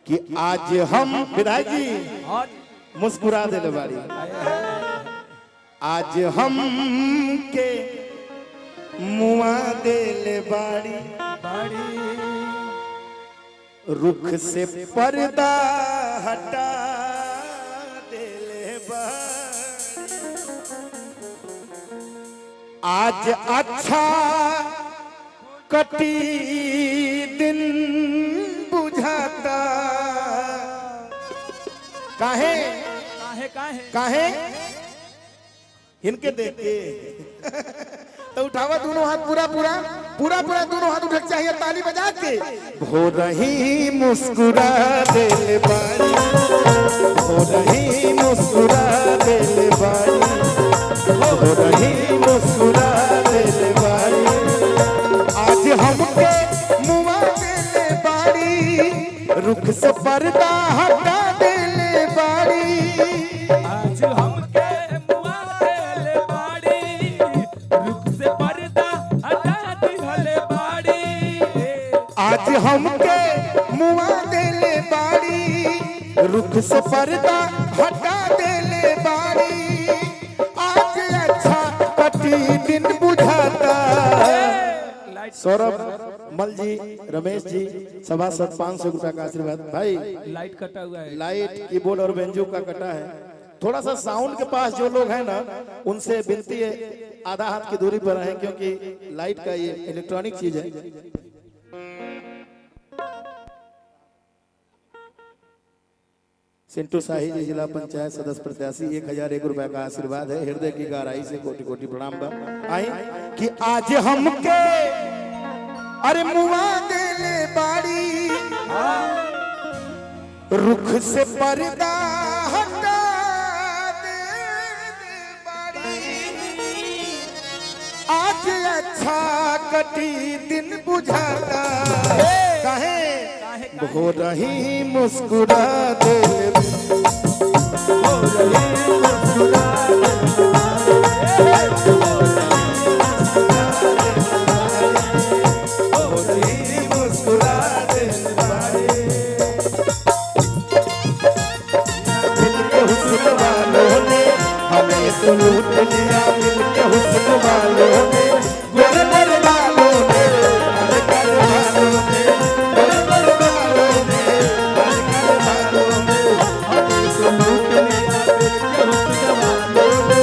कि आज हम विधायक जी मुस्कुरा दिल बारी, आज हम के मुआ दिल बारी, रुख से पर्दा हटा दिल बारी। आज अच्छा कटी दिन बुझाता, काहे काहे काहे काहे इनके देख के तो उठावा दोनों हाथ, पूरा पूरा पूरा पूरा दोनों हाथ उठक चाहिए, ताली बजा के। भो रही मुस्कुरा दिल बारी, भो रही मुस्कुरा दिल बारी, भो रही मुस्कुरा दिल बारी। आज हमके मुआ दिल बारी, रुख से पर्दा हटा दिल बारी। आज हमके मुआ दिल बाड़ी, रुख से पर्दा हटा दिल बाड़ी। आज हमके मुआ दिल बारी, रुख से पर्दा हटा दिल बारी। आज अच्छा कटी दिन बुझाता। सौरभ मल जी, रमेश जी, सभासद 500 रुपया का आशीर्वाद। भाई लाइट कटा हुआ है, लाइट, कीबोर्ड और बेंजो का कटा है। थोड़ा सा साउंड के पास जो लोग हैं ना, उनसे विनती है आधा हाथ की दूरी पर रहें, क्योंकि लाइट का ये इलेक्ट्रॉनिक चीज है। सिंटू शाही जी, जिला पंचायत सदस्य प्रत्याशी, 1001 रुपया का आशीर्वाद है। हृदय की गहराई से कोटि कोटि प्रणाम बा। आई कि आज हमके अरे मुआ दिल बारी, रुख से पर्दा हटा दिल बारी। आज अच्छा कटी दिन बुझाता, काहे हो रही मुस्कुरा दिल, हो रही मुस्कुरा तो लूट लिया दिल के हुस्न वालों ने, गोर गोर वालों ने, अलकर वालों ने, गोर गोर वालों ने, अलकर वालों ने। हमें तो लूट लिया दिल के हुस्न वालों ने,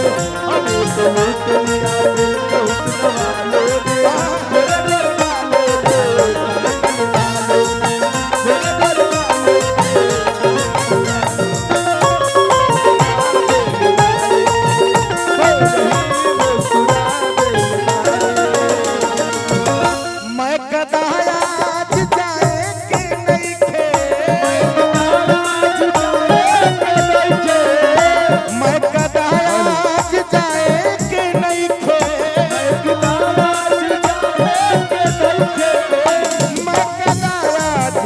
हमें तो लूट लिया दिल के हुस्न वालों ने, गोर गोर वालों ने, अलकर वालों ने, गोर गोर वालों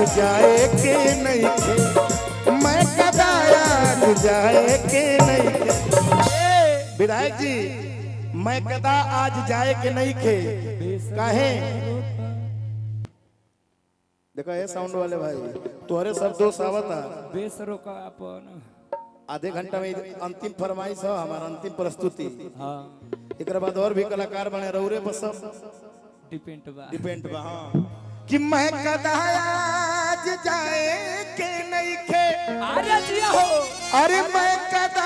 जाए के नहीं थे, मैं कदा जाए के नहीं थे। विधायक जी, मैं कदा आज जाए के नहीं थे, काहे? देखो ये साउंड वाले भाई, तुम्हारे सब दोस्त आवता बेसरो का अपन आधे घंटा में अंतिम फरमाइश है, हमारा अंतिम प्रस्तुति। हाँ एक बाद और भी कलाकार बने रौरे पर सब डिपेंड बा। हाँ कि मैं कदा आज जाए के नहीं खे, अरे जिया हो, अरे मैं कदा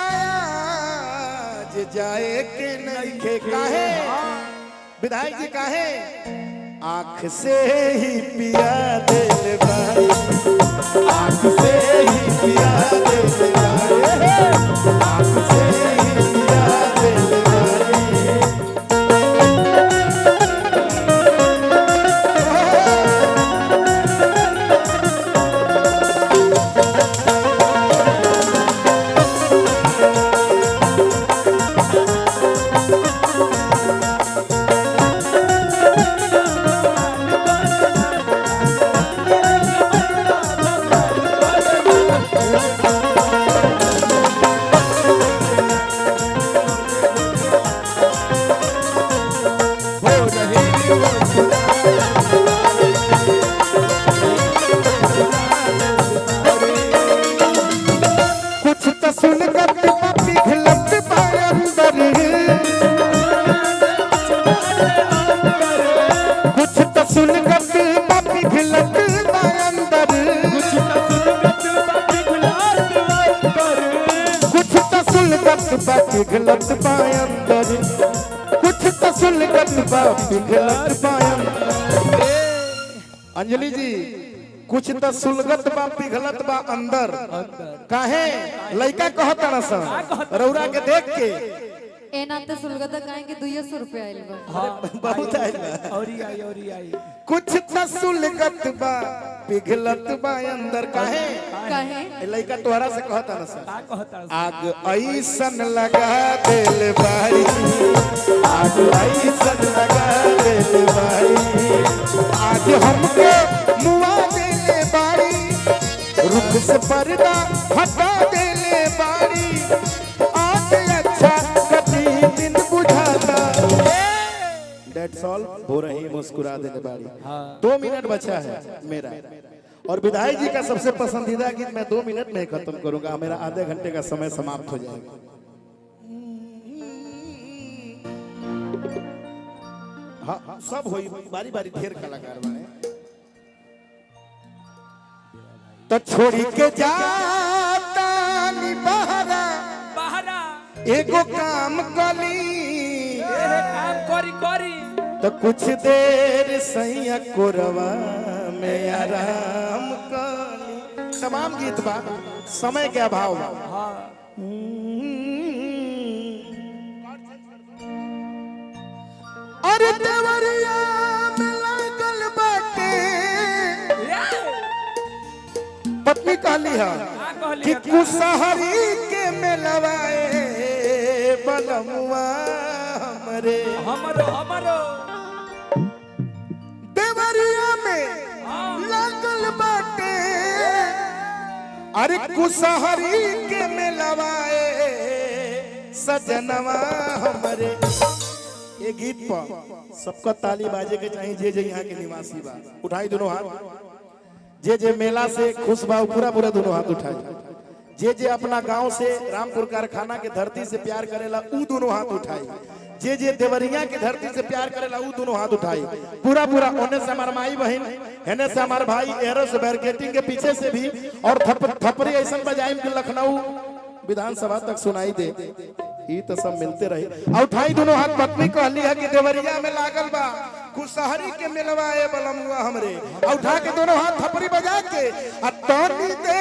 आज जाए के नहीं खे, काहे? विधायक जी काहे? आँख से ही पिया दिल बारी, आँख से ही पिया दिल बारी, आँख से ही पिया दिल बारी। पिघलत बा अंदर, कुछ तो सुलगत बा पिघलत बा अंदर। अंजलि जी कुछ तो सुलगत बा पिघलत बा अंदर, काहे लइका कहता ना सन रौरा के देख के ए नाते सुलगता काहे के 200 रुपया आइल बा। हाँ, बहुत आइल बा। औरी आई कुछ तो सुलगत बा पिघलत बा अंदर, काहे काहे लइका तोहरा से कहता ना सन का कहता आग ऐसन लगा दिल बारी, आग ऐसन लगा दिल बारी, आज हमके मुआ देले बारी, रुख से पर्दा हटा देले बारी, आज अच्छा कभी दिन बुझाता। That's all, हो रही मुस्कुरा देने बारी। 2 मिनट बचा है मेरा, और विधायक जी का सबसे पसंदीदा गीत मैं 2 मिनट में खत्म करूंगा, मेरा आधे घंटे का समय समाप्त हो जाएगा। हाँ सब होई बारी बारी ढेर कलाकार बने। तो छोड़ी के जाता नी बहरा बहरा एगो काम कली, काम करी तो कुछ देर सैया कोरवा में आराम कली। तमाम गीत बा, समय के अभाव बा। हाँ अरे देवरिया में लागल बाटे, पत्नी कहली है कि कुसहरी के मेलवाए बलमुआ हमरे, हमरो देवरिया में लागल बाटे, अरे कुसहरी के मेलवाए सजनवा हमरे। ये गीत पर सबका ताली बाजे के चाहिए, जे जे यहाँ के निवासी बा उठाई दोनों हाथ, जे मेला से खुश बा पूरा पूरा दोनों हाथ उठाई, जे अपना गांव से रामपुर कारखाना के धरती से प्यार करेला ऊ दोनों हाथ उठाई, जे देवरिया की धरती से प्यार करेला ऊ दोनों हाथ उठाई, पूरा पूरा। ओने से हमार माई बहन, हेने से हमार भाई, एरोस बैरिकेडिंग के पीछे से भी, और थपरी ऐसा बजाई कि लखनऊ विधानसभा तक सुनाई दे। ये तो सब मिलते रहे। उठाई दोनों हाथ, पत्नी कहली है कि देवरिया में लागल बा कुसहरी के मिलवाए बलमुआ हमरे, उठा के दोनों हाथ थपरी बजा के तनी दे